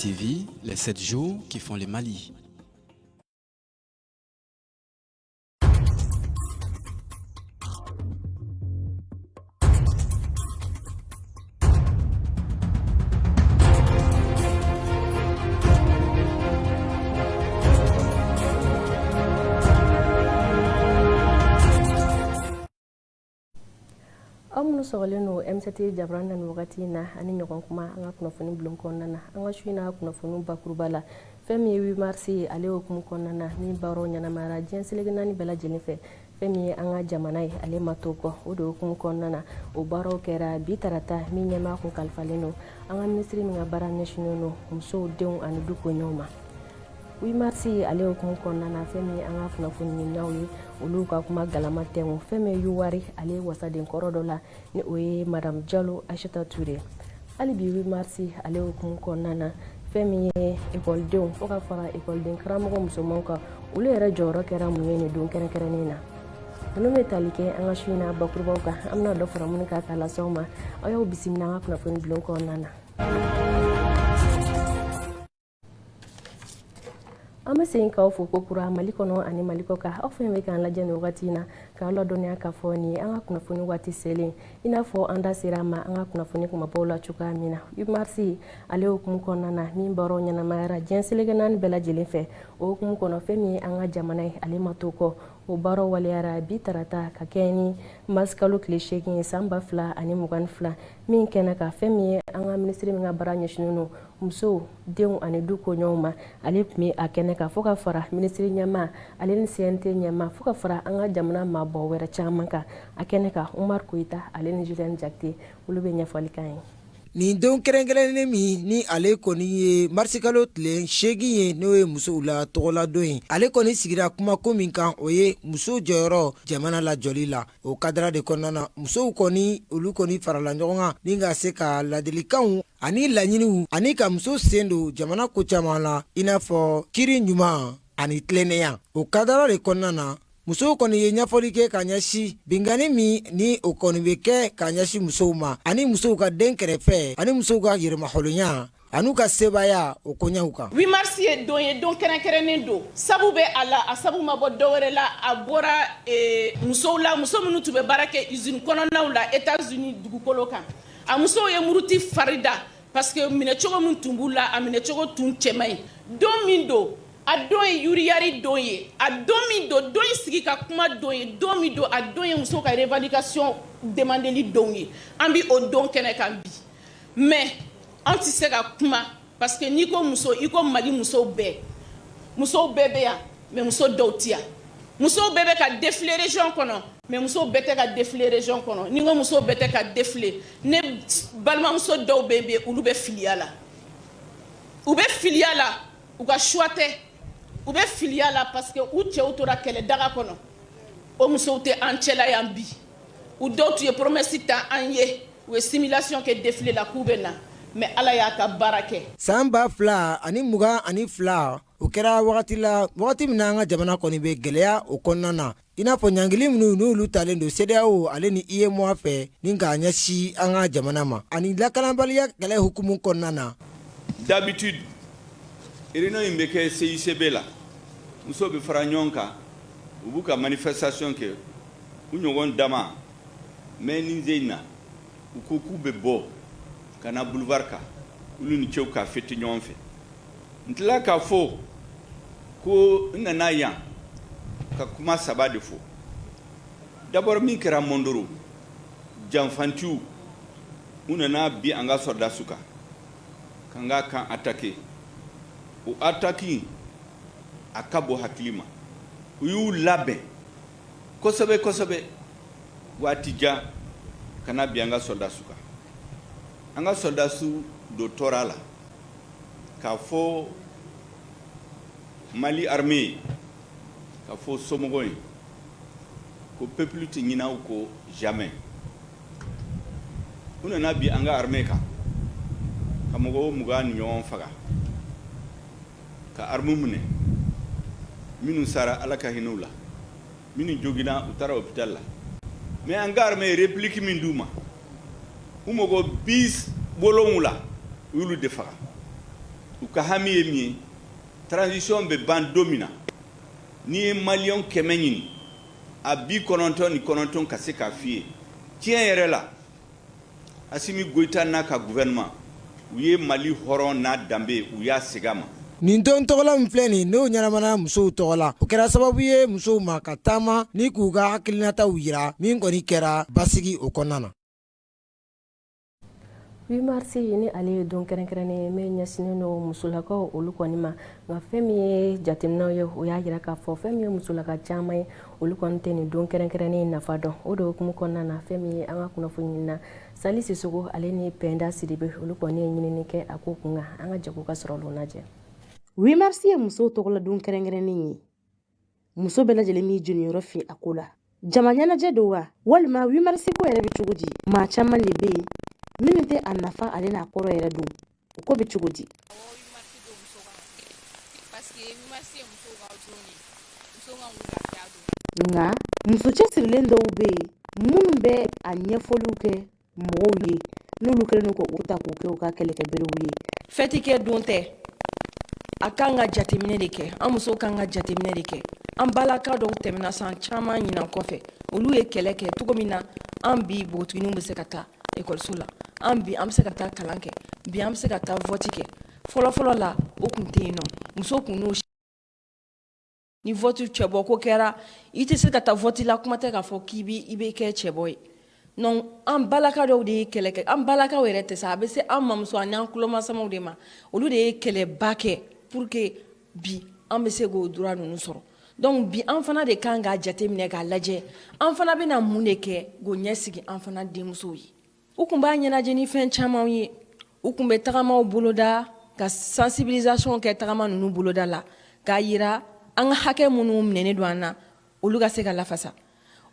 TV, les 7 jours qui font le Mali. Amunu sɔgɔlen MCT Jabran na wagati na ani ɲɔgɔn kuma an ka kunnafoni bulon kɔnɔna na an ka suina kunnafoni bakuruba la fɛn min ye 8 mars ale hukumu kɔnɔna na ni baro ɲɛnamara diɲɛ selege naani bɛɛ lajɛlen fɛ fɛn min ye an ka jamana ye ale ma to kɔ o de hukumu kɔnɔna na o baaraw kɛra bi tarata min ɲɛmaa kun kalifalen don an ka ministiri min ka baara ɲɛsinnen don musow denw ani du koɲɛw ma 8 mars ale hukumu kɔnɔna na fɛn min ye an ka kunnafoni ɲininaw ye olu ka kuma galama tɛŋu fɛn min ye Yuwari ale wasaden kɔrɔ dɔ la ni o ye Madame Diallo Aïssata Touré hali bi 8 mars ale hukumu kɔnɔna na fɛn min ye ekɔlidenw fo ka fara ekɔliden karamɔgɔ musomanw kan olu yɛrɛ jɔyɔrɔ kɛra mun ye nin don kɛrɛnkɛrɛnnen na ninnu bɛ tali kɛ an ka suina bakurubaw kan an bɛna dɔ fara minnu kan k'a lase aw ma aw y'aw bisimila an ka kunnafoni bulon kɔnɔna na an bɛ segin k'aw fo ko kura Mali kɔnɔ ani Mali kɔ kan aw fɛn bɛ k'an lajɛ nin wagati in na k'aw ladɔnniya k'a fɔ nin ye an ka kunnafoni waati selen i n'a fɔ an da sera a ma an ka kunnafoni kumabaw la cogoya min na 8 mars ale hukumu kɔnɔna na min baaraw ɲɛnamayara diɲɛ selege naani bɛɛ lajɛlen fɛ o hukumu kɔnɔ fɛn min ye an ka jamana ye ale ma to kɔ o baaraw waliyara bi tarata ka kɛ ni mars kalo tile 8 ye san 2022 min kɛnɛ ka fɛn min ye an ka ministiri min ka baara ɲɛsinnen don musow denw ani du koɲɛw ma ale tun bɛ a kɛnɛ kan fo ka fara ministiri ɲɛmaa ale ni CNT ɲɛmaa fo ka fara an ka jamana maabɔ wɛrɛ caman kan a kɛnɛ kan Umar Koyita ale ni Julien Jakite olu bɛ ɲɛfɔli kan ye nin don kɛrɛnkɛrɛnnen min ni ale kɔni ye marsikalo tile 8 ye n'o ye musow la tɔgɔla don ye ale kɔni sigira kuma ko min kan o ye musow jɔyɔrɔ jamana la jɔli la o kadara de kɔnɔna na musow kɔni olu kɔni farala ɲɔgɔn kan ni ka se ka ladilikanw ani laɲiniw ani ka muso sen don jamana ko caman la i n'a fɔ kiri ɲuman ani tilennenya o kadara de kɔnɔna na musow kɔni ye ɲɛfɔli kɛ ka ɲɛsi bingani min ni o kɔni bɛ kɛ ka ɲɛsi musow ma ani musow ka den kɛrɛfɛ ani musow ka yɛrɛmahɔrɔnya an'u ka sebaya o koɲɛw kan 8 mars ye don kɛrɛnkɛrɛnnen don sabu bɛ a la a sabu ma bɔ dɔwɛrɛ la a bɔra musow la muso minnu tun bɛ baara kɛ usine kɔnɔnaw la États-Unis dugukolo kan a musow ye muruti farida parce que minɛcogo min tun b'u la a minɛcogo tun cɛman ye don min don a don ye yuriyari don ye a don min don don in sigi ka kuma don ye don min don a don ye muso ka revendication demandeli don ye an bi o don kɛnɛ kan bi mais an tɛ se ka kuma parce que n'i ko muso i ko Mali musow bɛɛ bɛ yan mais muso dɔw tɛ yan musow bɛɛ bɛ ka défiler région kɔnɔ mais musow bɛɛ tɛ ka défiler région kɔnɔ ni ko musow bɛɛ tɛ ka défiler ne balimamuso dɔw bɛ yen olu bɛ filiya la u bɛ filiya la u ka choix tɛ u bɛ filiya la parce que u cɛw tora kɛlɛ daga kɔnɔ o musow tɛ an cɛla yan bi u dɔw tun ye promesse ta an ye u ye simulation kɛ défilé la k'u bɛ na mais ala y'a ka baara kɛ san 2022 o kɛra wagati min na an ka jamana kɔni bɛ gɛlɛya o kɔnɔna na i n'a fɔ ɲangili minnu n'olu talen don CEDEAO ale ni UEMOA fɛ ni k'a ɲɛsin an ka jamana ma ani lakanabaliya kɛlɛ hukumu kɔnɔna na d'habitude réunion in bɛ kɛ CICB la muso bɛ fara ɲɔgɔn kan u b'u ka manifestation kɛ u ɲɔgɔn dama mais nin ze in na u ko k'u bɛ bɔ ka na boulevard kan olu ni cɛw ka fêter ɲɔgɔn fɛ n tila k'a fɔ ko n nana yan ka kuma saba de fɔ d'abord min kɛra Mondoro janfantiw u nana bi an ka sɔrɔdasiw kan k'an ka kan attaquer o attaque a ka bɔ hakili ma u y'u labɛn kosɛbɛ waati jan kana bi an ka sɔrɔdasiw kan an ka sɔrɔdasiw do tɔɔra la k'a fɔ Mali armée k'a fɔ somɔgɔw ye ko peuple tɛ ɲinɛ u ko jamais u nana bi an ka armée kan ka mɔgɔw 20 ni ɲɔgɔn faga ka arme minɛ minnu sara ala ka hinɛw la minnu jogina u taara hôpital la mais an ka armée réplique min d'u ma u mɔgɔ 10 bolonw la u y'olu de faga u ka hami ye min ye transition bɛ ban don min na n'i ye maliyɛn 100 ɲini a 99 ka se k'a f'i ye tiɲɛ yɛrɛ la Assimi Goïta n'a ka gouvernement u ye Mali hɔrɔn n'a danbe u y'a segin a ma. nin don tɔgɔla min filɛ nin n'o ɲɛnamana musow tɔgɔ la o kɛra sababu ye musow ma ka taama ni k'u ka hakilinataw yira min kɔni kɛra basigi o kɔnɔna na. 8 mars ni ale ye don kɛrɛnkɛrɛnnen min ɲɛsinnen don musolakaw olu kɔni ma nka fɛn min ye jateminɛw ye o y'a jira k'a fɔ fɛn min ye musolaka caman ye olu kɔni tɛ nin don kɛrɛnkɛrɛnnen nafa dɔn o de hukumu kɔnɔna na fɛn min ye an ka kunnafoni na Sali Sisogo ale ni Penda Sidibe olu kɔni ye ɲinini kɛ a ko kunkan an ka jago ka sɔrɔ olu lajɛ. 8 mars ye musow tɔgɔla don kɛrɛnkɛrɛnnen ye muso bɛɛ lajɛlen mi jɔniyɔrɔ fi a ko la jama ɲɛnajɛ don wa walima 8 mars ko yɛrɛ bɛ cogo di maa caman de bɛ yen minnu tɛ a nafa ale n'a kɔrɔ yɛrɛ don o ko bɛ cogo di. nka muso cɛsirilen dɔw bɛ yen minnu bɛ a ɲɛfɔliw kɛ mɔgɔw ye n'olu kɛlen ko u ta k'u kɛ u ka kɛlɛkɛberew ye. fɛti kɛ don tɛ a kan ka jateminɛ de kɛ an musow kan ka jateminɛ de kɛ an balaka dɔw tɛmɛna san caman ɲinan kɔfɛ olu ye kɛlɛ kɛ cogo min na an bi bogotiginiw bɛ se ka taa ekɔliso la an bɛ se ka taa kalan kɛ bi an bɛ se ka taa vote kɛ fɔlɔfɔlɔ la o kun tɛ yen nɔ muso kun n'o ni vote cɛbɔ ko kɛra i tɛ se ka taa vote la kuma tɛ k'a fɔ k'i bɛ kɛ cɛbɔ ye non an balaka dɔw de ye kɛlɛ kɛ an balakaw yɛrɛ tɛ sa a bɛ se an mamuso ani an tulomasamaw de ma olu de ye kɛlɛba kɛ pour que bi an bɛ se k'o droit ninnu sɔrɔ donc bi an fana de kan k'a jateminɛ k'a lajɛ an fana bɛna mun de kɛ k'o ɲɛsigi an fana denmusow ye u kun b'a ɲɛnajɛ ni fɛn camanw ye u kun bɛ tagamaw boloda ka sensibilisation kɛ tagama ninnu boloda la k'a yira an ka hakɛ minnu minɛnen don an na olu ka se ka lafasa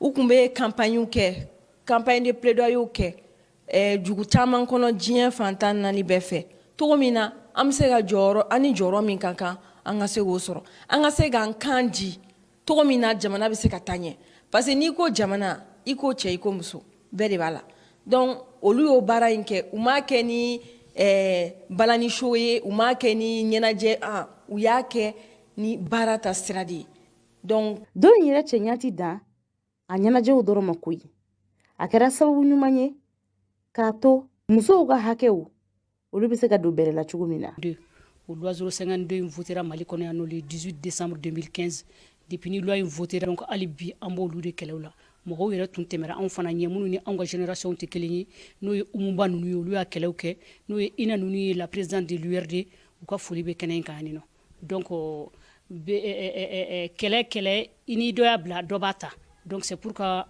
u kun bɛ campagne kɛ campagne de plaidoyer kɛ jugu caman kɔnɔ diɲɛ fantan naani bɛɛ fɛ cogo min na an bɛ se ka jɔyɔrɔ ani jɔyɔrɔ min ka kan an ka se k'o sɔrɔ an ka se k'an kan di cogo min na jamana bɛ se ka taa ɲɛ parce que n'i ko jamana i ko cɛ i ko muso bɛɛ de b'a la donc olu y'o baara in kɛ u m'a kɛ ni balani show ye u m'a kɛ ni ɲɛnajɛ u y'a kɛ ni baara ta sira de ye donc don in yɛrɛ cɛ ɲati dan a ɲɛnajɛw dɔrɔn ma koyi a kɛra sababu ɲuman ye k'a to musow ka hakɛw olu bɛ se ka don bɛrɛ la cogo min na. O loi 052 in votera Mali kɔnɔ yan nɔ le 18 décembre 2015 depuis ni loi in votera donc hali bi an b'olu de kɛlɛw la mɔgɔw yɛrɛ tun tɛmɛra anw fana ɲɛ minnu ni anw ka génération tɛ kelen ye n'o ye umuba ninnu ye olu y'a kɛlɛw kɛ n'o ye ina ninnu ye la présidente de l'URD u ka foli bɛ kɛnɛ in kan yan nɔ donc kɛlɛ i ni dɔ y'a bila dɔ b'a ta donc c'est pour que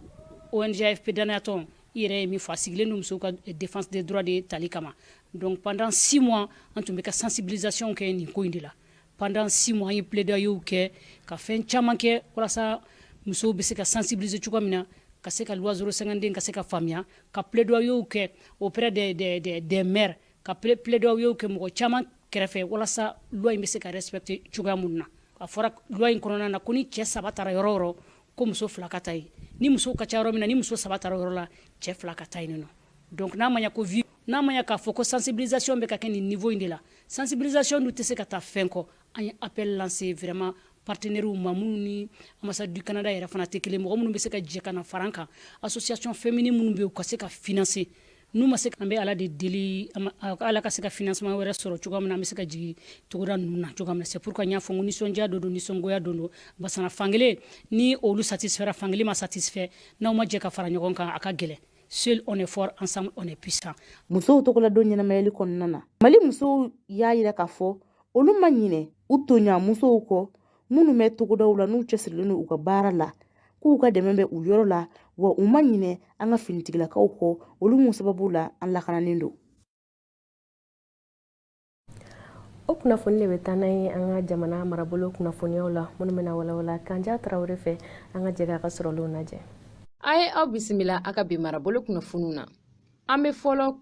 ONG AFP danayatɔn i yɛrɛ ye min fɔ a sigilen don musow ka défense des droits de tali kama donc pendant 6 mois an tun bɛ ka sensibilisation kɛ nin ko in de la pendant 6 mois an ye plaidoyer kɛ ka fɛn caman kɛ walasa musow bɛ se ka sensibiliser cogo min na ka se ka loi 052 ka se ka faamuya ka plaidoyer kɛ auprès des maires ka plaidoyer kɛ mɔgɔ caman kɛrɛfɛ walasa loi in bɛ se ka respecter cogoya mun na a fɔra loi in kɔnɔna na ko ni cɛ 3 taara yɔrɔ o yɔrɔ ko muso 2 ka taa yen ni muso ka ca yɔrɔ min na ni muso 3 taara yɔrɔ la cɛ 2 ka taa yen nɔ donc n'a ma ɲɛ ko n'a ma ɲɛ k'a fɔ ko sensibilisation bɛ ka kɛ nin niveau in de la sensibilisation dun tɛ se ka taa fɛn kɔ an ye appel lancer vraiment partenaires ma minnu ni ambassade du Canada yɛrɛ fana tɛ kelen mɔgɔ minnu bɛ se ka jɛ ka na fara an kan association féminine minnu bɛ yen u ka se ka financer n'u ma se an bɛ ala de deli ala ka se ka financement wɛrɛ sɔrɔ cogoya min na an bɛ se ka jigin togoda ninnu na cogoya min na c'est pourquoi n y'a fɔ n ko nisɔndiya dɔ don nisɔngoya dɔ don basana fankelen ni olu satisfaira fankelen ma satisfait n'aw ma jɛ ka fara ɲɔgɔn kan a ka gɛlɛn seul on est fort ensemble on est puissant. musow tɔgɔla don ɲɛnamayɛli kɔnɔna na mali musow y'a yira k'a fɔ olu ma ɲinɛ u toɲa musow kɔ minnu bɛ togodaw la n'u cɛsirilen don u ka baara la k'u ka dɛmɛ bɛ u yɔrɔ la wa u ma ɲinɛ an ka finitigilakaw kɔ olu mun sababu la an lakananen don. o kunnafoni de bɛ taa n'an ye an ka jamana marabolo kunnafoniyaw la minnu bɛna walawala Kanja Tarawele fɛ an ka jɛgɛ ka sɔrɔ olu lajɛ. A ye aw bisimila a ka bi marabolo kunnafoniw na. An bɛ fɔlɔ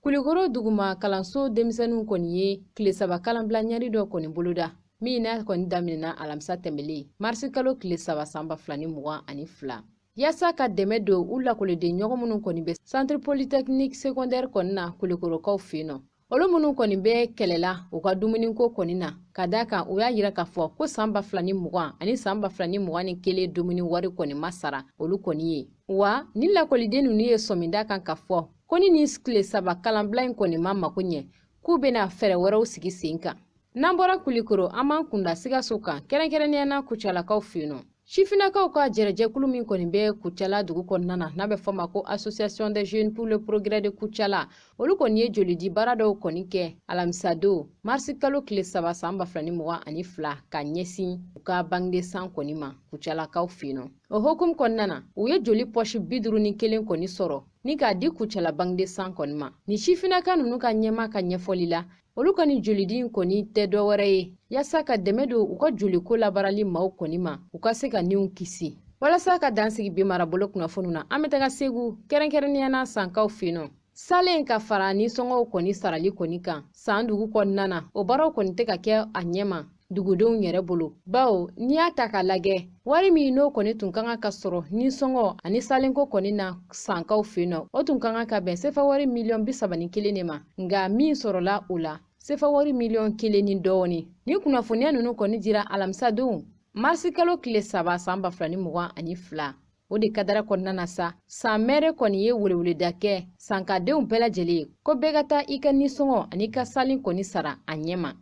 Kulikoro duguma kalanso denmisɛnninw kɔni ye tile 3 kalanbila ɲari dɔ kɔni boloda min n'a kɔni daminɛna alamisa tɛmɛlen marisi kalo tile 3 san 2022 yaasa ka dɛmɛ don u lakɔliden ɲɔgɔn minnu kɔni bɛ centre polytechnique secondaire kɔni na Kulikorokaw fɛ yen nɔ. olu minnu kɔni bɛ kɛlɛla u ka dumuniko kɔni na ka da kan u y'a yira k'a fɔ ko san 2020 ani san 2021 dumuni wari kɔni ma sara olu kɔni ye wa ni lakɔliden ninnu ye sɔminda kan ka fɔ ko ni nin tile 3 kalanbila in kɔni ma mako ɲɛ k'u bɛna fɛɛrɛ wɛrɛw sigi sen kan n'an bɔra Kulikoro an b'an kunda Sikaso kan kɛrɛnkɛrɛnniyana Kucalakaw fɛ yen nɔ sifinakaw ka jɛrɛjɛkulu min kɔni bɛ Kucala dugu kɔnɔna na n'a bɛ fɔ ma ko Association des Jeunes pour le Progrès de Kucala olu kɔni ye jolidi baara dɔw kɔni kɛ alamisa don marisi kalo tile 3 san 2022 ka ɲɛsin u ka bangde san kɔni ma Kucalakaw fɛ yen nɔ o hokumu kɔnɔna na u ye joli pɔsi 51 kɔni sɔrɔ ni k'a di Kucala bangde san kɔni ma ni sifinaka ninnu ka ɲɛma ka ɲɛfɔli la olu kɔni jolidi kɔni tɛ dɔ wɛrɛ ye yasa ka dɛmɛ don u ka joliko labarali maaw kɔni ma u ka se ka niw kisi walasa ka dansigi bi marabolo kunnafoniw na an bɛ taga Segu kɛrɛnkɛrɛnniyana Sankaw fɛ yen nɔ salen ka fara nisɔngɔw kɔni sarali kɔni kan san dugu kɔnɔna na o baaraw kɔni tɛ ka kɛ a ɲɛma dugudenw yɛrɛ bolo bawo n'i y'a ta k'a lajɛ wari min n'o kɔni tun kan ka sɔrɔ nisɔngɔ ani salenko kɔni na Sankaw fɛ yen nɔ o tun kan ka bɛn sefa wari miliyɔn 31 de ma nka min sɔrɔla o la sefa wari miliyɔn 1 ni dɔɔni ni kunnafoniya ninnu kɔni dira alamisa don marisi kalo tile 3 san 2022 o de kadara kɔnɔna na sa san mɛrɛ kɔni ye weleweleda kɛ sankadenw bɛɛ lajɛlen ye ko bɛɛ ka taa i ka nisɔngɔ ani ka salen kɔni sara a ɲɛma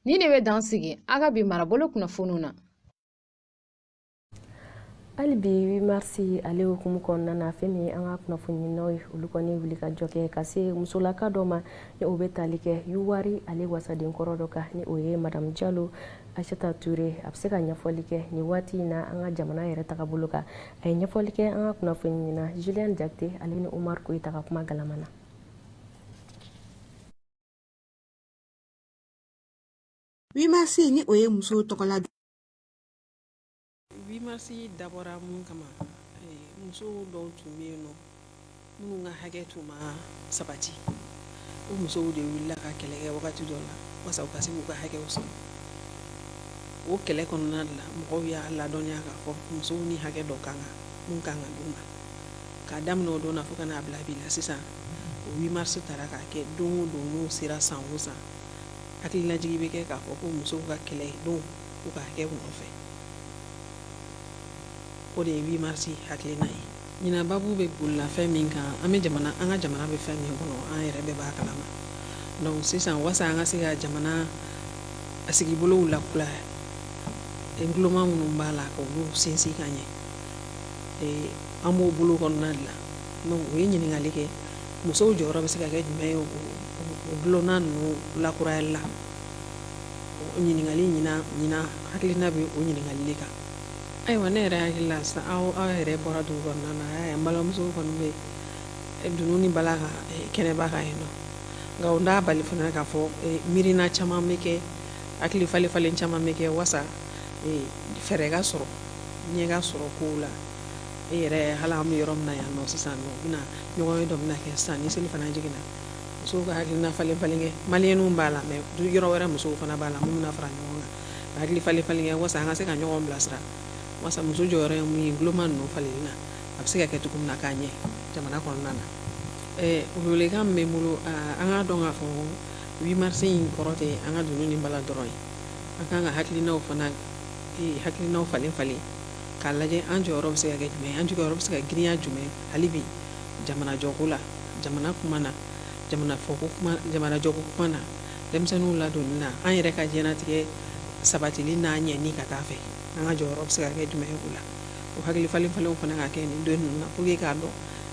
ni de bɛ dansigi a ka bi marabolo kunnafoniw na hali bi 8 marisi ale hukumu kɔnɔna na fɛn min an ka kunnafoniyaw ye olu kɔni wuli ka jɔ kɛ ka se musolaka dɔ ma ni o bɛ tali kɛ yuwari ale wasaden kɔrɔ dɔ kan ni o ye madame Jalo Aishata Ture a bɛ se ka ɲɛfɔli kɛ ni waati in na an ka jamana yɛrɛ tagabolo kan a ye ɲɛfɔli kɛ an ka kunnafoni na Julien Jakite ale ni Omar Koyita ka kuma galamana 8 marisi ni o ye muso tɔgɔla 8 marisi dabɔra mun kama muso dɔw tun bɛ yen nɔ minnu ka hakɛ tun ma sabati o musow de wulila ka kɛlɛ kɛ wagati dɔ la walasa u ka se k'u ka hakɛw sɔrɔ o kɛlɛ kɔnɔna la mɔgɔw y'a ladɔnniya k'a fɔ musow ni hakɛ dɔ kan mun kan ka d'u ma k'a daminɛ o don na fo ka n'a bila bi la sisan o 8 marisi taara k'a kɛ don o don n'o sera san o san hakililajigi bɛ kɛ k'a fɔ ko musow ka kɛlɛ don u ka hakɛw nɔfɛ o de ye 8 marisi hakilina ye ɲina babu bɛ bolila fɛn min kan an ka jamana bɛ fɛn min kɔnɔ an yɛrɛ bɛɛ b'a kalama donc sisan wasa an ka se ka jamana a sigibolow lakula nguloma minnu b'a la k'olu sinsin ka ɲɛ an b'o bolo kɔnɔna de la donc o ye ɲininkali kɛ musow jɔyɔrɔ bɛ se ka kɛ jumɛn ye o dulonna ninnu lakurayali la ɲininkali ɲina hakilina bɛ o ɲininkali de kan ayiwa ne yɛrɛ hakili la sisan aw yɛrɛ bɔra dugu kɔnɔna na a y'an balimamusow kɔni bɛ dunun ni bala ka kɛnɛba kan yen nɔ nka o t'a bali fana k'a fɔ miirina caman bɛ kɛ hakili falen caman bɛ kɛ wasa fɛɛrɛ ka sɔrɔ ɲɛ ka sɔrɔ kow la e yɛrɛ hali an bɛ yɔrɔ min na yan nɔ sisan nɔ bɛna ɲɔgɔn ye dɔ bɛna kɛ sisan ni seli fana jiginna musow ka hakilina falen kɛ maliyɛnw b'a la mɛ yɔrɔ wɛrɛ musow fana b'a la mun bɛna fara ɲɔgɔn kan ka hakili falen kɛ wasa an ka se ka ɲɔgɔn bilasira wasa muso jɔyɔrɔ ye mun ye guloma ninnu falenli la a bɛ se ka kɛ cogo min na k'a ɲɛ jamana kɔnɔna na welekan min bɛ n bolo an k'a dɔn k'a fɔ 8 marisi in kɔrɔ tɛ an ka dunun ni bala dɔrɔn ye an kan ka hakilinaw falen k'a lajɛ an jɔyɔrɔ bɛ se ka kɛ jumɛn an jɔyɔrɔ bɛ se ka girinya jumɛn hali bi jamana jɔko la jamana kuma na jamana jɔko kuma na denmisɛnninw ladonni na an yɛrɛ ka diɲɛlatigɛ sabatili n'a ɲɛni ka taa fɛ an ka jɔyɔrɔ bɛ se ka kɛ jumɛn ye o la o hakili falenfalenw fana ka kɛ nin don ninnu na pour que k'a dɔn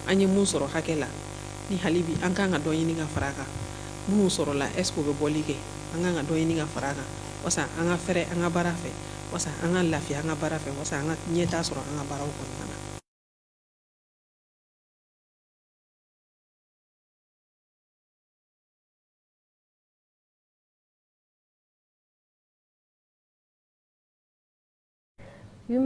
an ye mun sɔrɔ hakɛ la ni hali bi an kan ka dɔ ɲini ka fara a kan minnu sɔrɔla est ce que u bɛ bɔli kɛ an kan ka dɔ ɲini ka fara a kan wasa an ka fɛrɛ an ka baara fɛ wasa an ka lafiya an ka baara fɛ wasa an ka ɲɛtaa sɔrɔ an ka baaraw kɔnɔna na.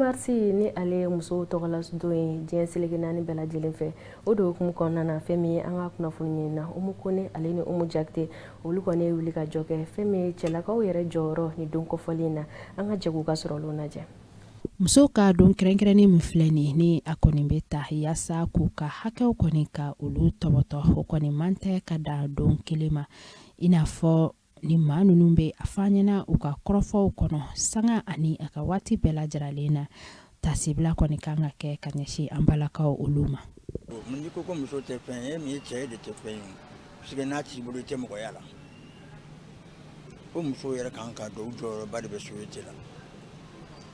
marisi ni ale ye musow tɔgɔla don ye diɲɛ seleke naani bɛɛ lajɛlen fɛ o de hukumu kɔnɔna na fɛn min ye an ka kunnafoni ɲini na Umu Kone ale ni Umu Jakite olu kɔni ye wuli ka jɔ kɛ fɛn min ye cɛlakaw yɛrɛ jɔyɔrɔ ni don kɔfɔli in na an ka jɛgu ka sɔrɔ olu lajɛ. Musow ka don kɛrɛnkɛrɛnnen min filɛ nin ni a kɔni bɛ ta yaasa k'u ka hakɛw kɔni ka olu tɔbɔtɔ o kɔni man tɛ ka da don kelen ma i n'a fɔ ni maa ninnu bɛ a fɔ an ɲɛna u ka kɔrɔfɔw kɔnɔ sanga ani a ka waati bɛɛ lajɛlen na tasibila kɔni kan ka kɛ ka ɲɛsin an balakaw olu ma. N'i ko ko muso tɛ fɛn ye, min ye cɛ ye de tɛ fɛn ye, parce que n'a t'i bolo i tɛ mɔgɔya la. Ko muso yɛrɛ kan ka don u jɔyɔrɔba de bɛ société la.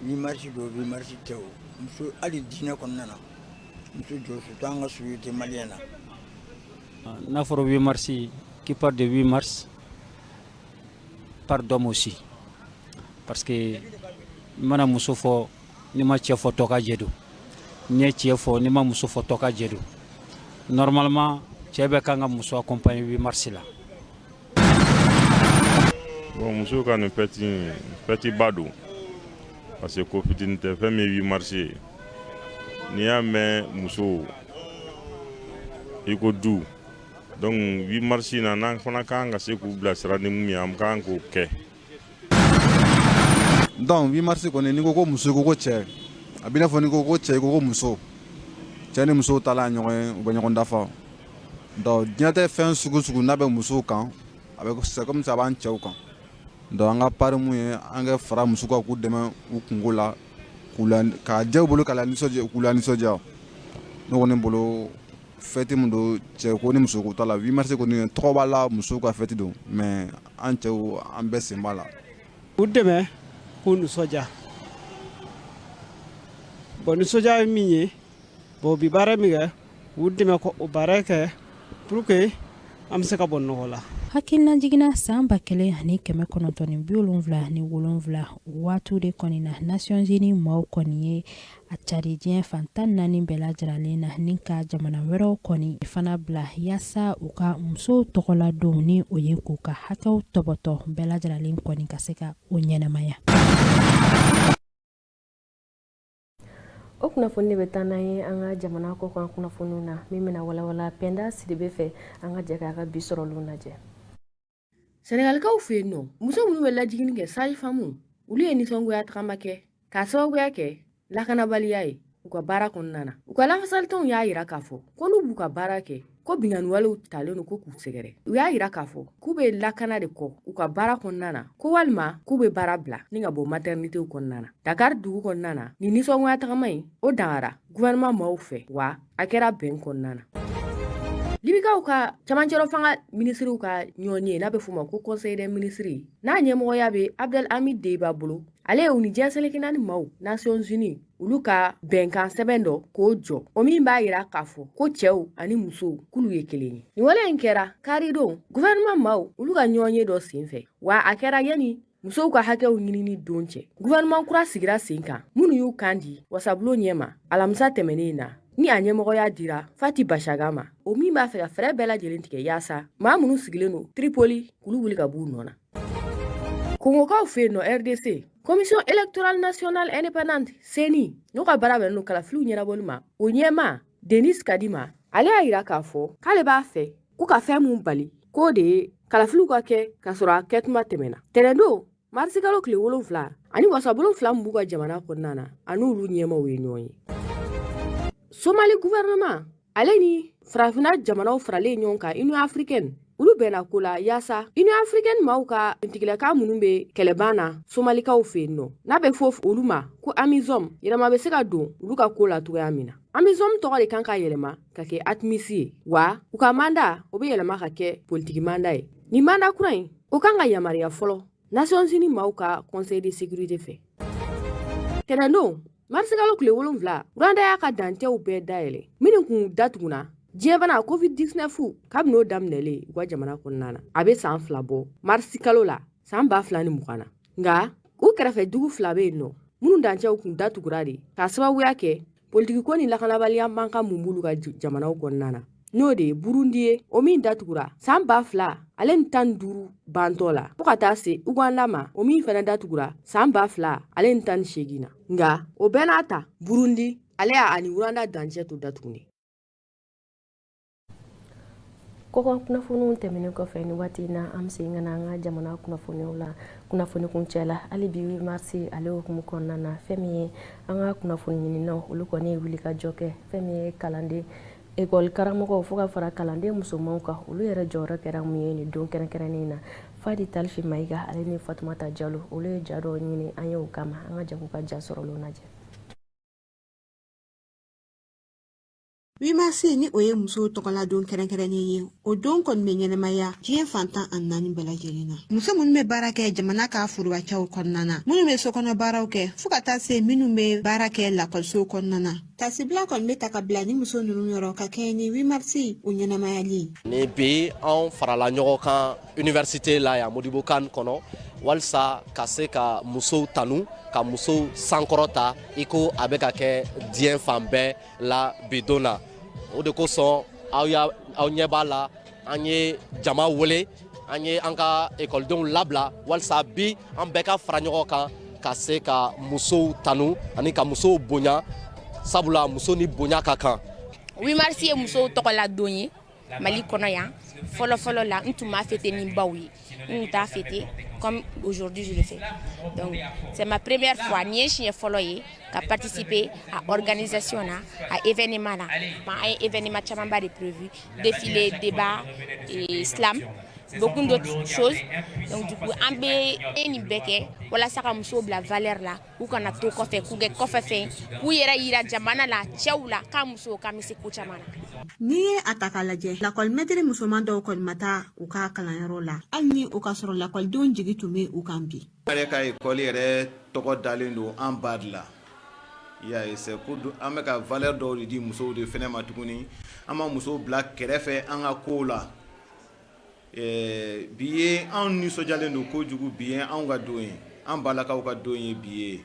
8 mars don 8 mars tɛ o, muso hali diinɛ kɔnɔna na muso jɔ surtout an ka société malienne na. N'a fɔra 8 mars qui parle de 8 mars par d'homme aussi, parce que mana muso fɔ ni ma cɛ fɔ tɔ ka jɛ don, ni ye cɛ fɔ ni ma muso fɔ tɔ ka jɛ don. Normalement cɛ bɛ kan ka muso accompagner 8 mars la. Bon, muso ka nin fɛti ba don parce que ko fitinin tɛ fɛn min 8 mars ye n'i y'a mɛn muso i ko du. Donc 8 mars na n'an fana kan ka se k'u bilasira ni mun ye an kan k'o kɛ. Donc 8 mars kɔni n'i ko ko muso i ko ko cɛ a b'i n'a fɔ n'i ko ko cɛ i ko ko muso cɛ ni muso taala ɲɔgɔn ye u bɛ ɲɔgɔn dafa. Donc diɲɛ tɛ fɛn sugu sugu n'a bɛ musow kan a bɛ c'est comme ça a b'an cɛw kan. Donc an ka pari mun ye an ka fara muso kan k'u dɛmɛ u kungo la k'a diya u bolo k'u la nisɔndiya ne kɔni bolo fête mun don cɛ ko ni muso ko ta la 8 mars kɔni tɔgɔ b'a la muso ka fête don mais an cɛw an bɛɛ sen b'a la. U dɛmɛ k'u nisɔndiya bon nisɔndiya ye min ye bon bi baara min kɛ u dɛmɛ ko o baara kɛ pour que an bɛ se ka bɔ nɔgɔ la. Hakilina jiginna san 1977 waatu de kɔni na Nations Unies maaw kɔni ye a cari diɲɛ fan 14 bɛɛ lajɛlen na ni ka jamana wɛrɛw kɔni fana bila yaasa u ka musow tɔgɔladon ni o ye k'u ka hakɛw tɔbɔtɔ bɛɛ lajɛlen kɔni ka se ka o ɲɛnamaya. O kunnafoni bɛ taa n'an ye an ka jamana kɔ kan kunnafoniw na min bɛna walawala Penda Sidibe fɛ an ka jɛ k'a ka bi sɔrɔliw lajɛ. Senegalikaw fɛ yen nɔ muso minnu bɛ lajigini kɛ sage-femme olu ye nisɔngoya tagama kɛ k'a sababuya kɛ lakanabaliya ye u ka baara kɔnɔna na. U ka lafasalitɔnw y'a yira k'a fɔ ko n'u b'u ka baara kɛ ko binganiwalew talen don ko k'u sɛgɛrɛ. U y'a yira k'a fɔ k'u bɛ lakana de kɔ u ka baara kɔnɔna na ko walima k'u bɛ baara bila ni ka bɔ maternitéw kɔnɔna na. Dakar dugu kɔnɔna na ni nisɔngoya tagama in o dangara gouvernement maaw fɛ wa a kɛra bɛn kɔnɔna na. Libikaw ka camancɛrɔ fanga ministriw ka ɲɔgɔn ye n'a bɛ f'o ma ko conseil des ministres n'a ɲɛmɔgɔya bɛ Abdelhamid Deiba bolo ale ye u ni diɲɛ seleke naani maaw Nations Unies olu ka bɛnkan sɛbɛn dɔ k'o jɔ o min b'a yira k'a fɔ ko cɛw ani musow k'ulu ye kelen ye. Nin wale in kɛra karidon gouvernement maaw olu ka ɲɔgɔn ye dɔ senfɛ wa a kɛra yani musow ka hakɛw ɲinini don cɛ. Gouvernement kura sigira sen kan minnu y'u kan di wasabulon ɲɛma alamisa tɛmɛnen na ni a ɲɛmɔgɔya dira Fati Bashaga ma o min b'a fɛ ka fɛɛrɛ bɛɛ lajɛlen tigɛ yaasa maa minnu sigilen don Tripoli k'ulu wuli ka b'u nɔ na. Kongokaw fɛ yen nɔ RDC Commission électorale nationale indépendante CENI n'o ka baara bɛnnen don kalafiliw ɲɛnabɔli ma o ɲɛma Denis Kadima ale y'a yira k'a fɔ k'ale b'a fɛ k'u ka fɛn mun bali k'o de ye kalafiliw ka kɛ k'a sɔrɔ a kɛtuma tɛmɛna. Tɛnɛndon marisi kalo tile 7 ani wasabulon 2 min b'u ka jamana kɔnɔna na ani olu ɲɛmaw ye ɲɔgɔn ye. Somali gouvernement ale ni farafina jamanaw faralen ɲɔgɔn kan Union africaine olu bɛnna ko la yaasa Union africaine maaw ka kuntigilakan minnu bɛ kɛlɛban na Somalikaw fɛ yen nɔ n'a bɛ fɔ olu ma ko AMISOM yɛlɛma bɛ se ka don olu ka ko la cogoya min na. AMISOM tɔgɔ de kan ka yɛlɛma ka kɛ ATMIS ye wa u ka manda o bɛ yɛlɛma ka kɛ politiki manda ye. Nin manda kura in o kan ka yamaruya fɔlɔ Nations Unies maaw ka Conseil de sécurité fɛ. Tɛnɛndon marisi kalo tile 7 Rwanda y'a ka dantew bɛɛ dayɛlɛ minnu kun datuguna diɲɛ bana COVID-19 kabini o daminɛlen u ka jamana kɔnɔna na a bɛ san 2 bɔ marisi kalo la san 2020 na nka u kɛrɛfɛ dugu 2 bɛ yen nɔ minnu dancɛw kun datugura de k'a sababuya kɛ politiki ko ni lakanabaliya mankan mun b'olu ka jamanaw kɔnɔna na n'o de ye Burundi ye o min datugura san 2000 ale ni 15 bantɔ la fo ka taa se Uganda ma o min fana datugura san 2000 ale ni 18 na nka o bɛɛ n'a ta Burundi ale y'a ani Uganda dancɛ to datuguni. Kɔkɔ kunnafoniw tɛmɛnen kɔfɛ ni waati in na an bɛ segin ka na an ka jamana kunnafoniw la kunnafoni kuncɛ la hali bi 8 mars ale hukumu kɔnɔna na fɛn min ye an ka kunnafoni ɲininaw olu kɔni ye wuli ka jɔ kɛ fɛn min ye kalanden école karamɔgɔw fo ka fara kalanden musomanw kan olu yɛrɛ jɔyɔrɔ kɛra mun ye nin don kɛrɛnkɛrɛnnen na Fadi Talfi Mayiga ale ni Fatumata Jalo olu ye ja dɔw ɲini an ye o kama an ka jago ka ja sɔrɔlo lajɛ. 8 mars ni o ye muso tɔgɔla don kɛrɛnkɛrɛnnen ye o don kɔni bɛ ɲɛnɛmaya diɲɛ fantan ani 4 bɛɛ lajɛlen na muso minnu bɛ baara kɛ jamana ka forobacɛw kɔnɔna na minnu bɛ sokɔnɔ baaraw kɛ fo ka taa se minnu bɛ baara kɛ lakɔliso kɔnɔna na tasibila kɔni bɛ ta ka bila ni muso ninnu yɔrɔ ka kɛ ni 8 mars o ɲɛnɛmayali ni bi anw farala ɲɔgɔn kan université la ya Modibo Kane kɔnɔ walsa ka se ka musow tanu ka musow sankɔrɔta iko a bɛ ka kɛ diɲɛ fan bɛɛ la bidona o de kosɔn aw ɲɛ b'a la an ye jama wele an ye an ka ekɔlidenw labila walsa bi an bɛɛ ka fara ɲɔgɔn kan ka se ka musow tanu ani ka musow bonya sabula muso ni bonya ka kan 8 mars ye musow tɔgɔla don ye Mali kɔnɔ yan fɔlɔ la n tun b'a fêter ni baw ye n t'a fêter comme aujourd'hui je le fais. Donc c'est ma première fois ni siɲɛ fɔlɔ ye ka participer à organisation na à événement na ma événement caman ba de prévu défilé débat et slam beaucoup d'autres choses. Donc du coup an bɛ ni bɛɛ kɛ walasa ka musow bila valeur la u kana to kɔfɛ k'u kɛ kɔfɛ fɛn k'u yɛrɛ yira jamana la cɛw la ka musow ka bɛ se ko caman na. Ni ye a ta k'a lajɛ lakɔlimɛtiri musoman dɔw kɔni ma taa u ka kalanyɔrɔ la hali ni o ka sɔrɔ lakɔlidenw jigi tun bɛ u kan bi. An yɛrɛ ka école yɛrɛ tɔgɔ dalen don an ba de la y'a ye c'est pour an bɛ ka valeur dɔw de di musow de fɛnɛ ma tuguni an ma musow bila kɛrɛfɛ an ka kow la bi ye anw nisɔndiyalen don kojugu bi ye anw ka don ye an balakaw ka don ye bi ye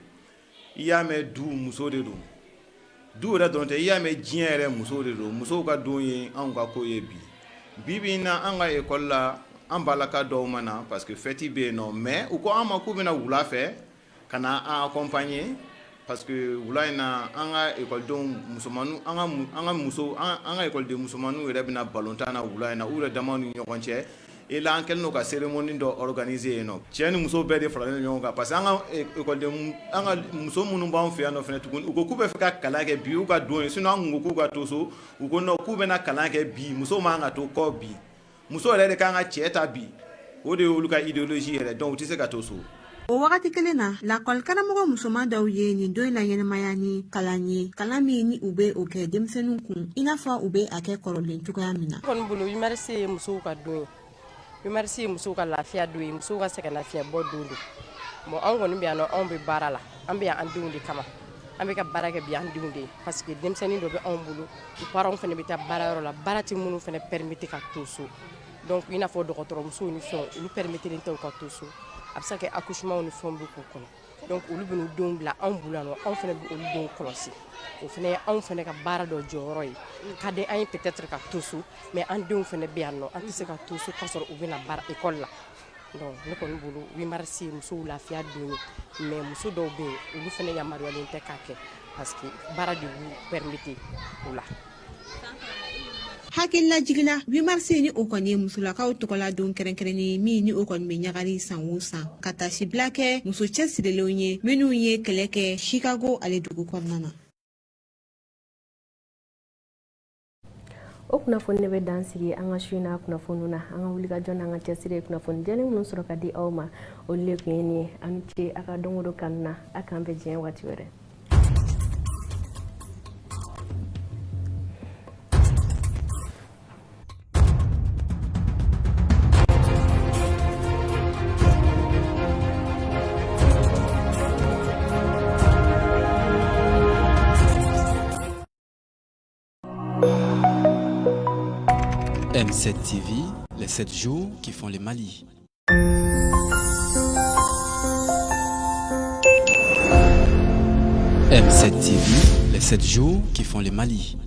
i y'a mɛn du muso de don du yɛrɛ dɔrɔn tɛ i y'a mɛn diɲɛ yɛrɛ musow de don musow ka don ye anw ka ko ye bi bi in na an ka école la an balaka dɔw ma na parce que fête bɛ yen nɔ mais u ko an ma k'u bɛna wula fɛ ka na an accompagner parce que wula in na an ka écoledenw musomanninw an ka écoleden musomanninw yɛrɛ bɛna balontan na wula in na u yɛrɛ damaw ni ɲɔgɔn cɛ et là an kɛlen don ka cérémonie dɔ organiser yen nɔ cɛ ni muso bɛɛ de faralen ɲɔgɔn kan parce que an ka écoleden an ka muso minnu b'an fɛ yan nɔ fɛnɛ tuguni u ko k'u bɛ fɛ ka kalan kɛ bi u ka don ye sinon an kun ko k'u ka to so u ko non k'u bɛna kalan kɛ bi muso man ka to kɔ bi muso yɛrɛ de kan ka cɛ ta bi o de y'olu ka idéologie yɛrɛ donc u tɛ se ka to so. O wagati kelen na lakɔli karamɔgɔ musoman dɔw ye nin don in la ɲɛnɛmaya ni kalan ye kalan min ni u bɛ o kɛ denmisɛnninw kun i n'a fɔ u bɛ a kɛ kɔrɔlen cogoya min na. kɔni bolo 8 mars ye musow ka don ye 8 mars ye musow ka lafiya don ye musow ka sɛgɛn lafiya bɔ don bon anw kɔni bɛ yan nɔ anw bɛ baara la an bɛ yan an denw de kama an bɛ ka baara kɛ bi an denw de ye parce que denmisɛnnin dɔ bɛ anw bolo u parents fana bɛ taa baarayɔrɔ la baara tɛ minnu fana permettre ka to so donc i n'a fɔ dɔgɔtɔrɔmusow ni fɛnw olu permettre tɛ u ka to so a bɛ se ka kɛ accouchement ni fɛnw bɛ k'u kɔnɔ donc olu bɛ n'u denw bila anw bolo yan nɔ anw fana bɛ olu denw kɔlɔsi o fana ye anw fana ka baara dɔ jɔyɔrɔ ye ka di an ye peut-être ka to so mais an denw fana bɛ yan nɔ an tɛ se ka to so k'a sɔrɔ u bɛna baara école la donc ne kɔni bolo 8 mars ye musow lafiya don ye mais muso dɔw bɛ yen olu fana yamaruyalen tɛ k'a kɛ parce que baara de b'u permettre o la. Hakilila jigila 8 mars ni o kɔni ye musolakaw tɔgɔla don kɛrɛnkɛrɛnnen min ni o kɔni bɛ ɲagari san o san ka tasibila kɛ muso cɛsirilenw ye minnu ye kɛlɛ kɛ Chicago ale dugu kɔnɔna na. O kunnafoni ne bɛ dan sigi an ka su in na kunnafoniw na an ka wuli ka jɔ n'an ka cɛsiri ye kunnafoni jɛlen minnu sɔrɔ ka di aw ma olu de tun ye nin ye a ni ce a ka don o don kanu na a k'an bɛn diɲɛ waati wɛrɛ. M7 TV, les 7 jours qui font le Mali. M7 TV, les 7 jours qui font le Mali.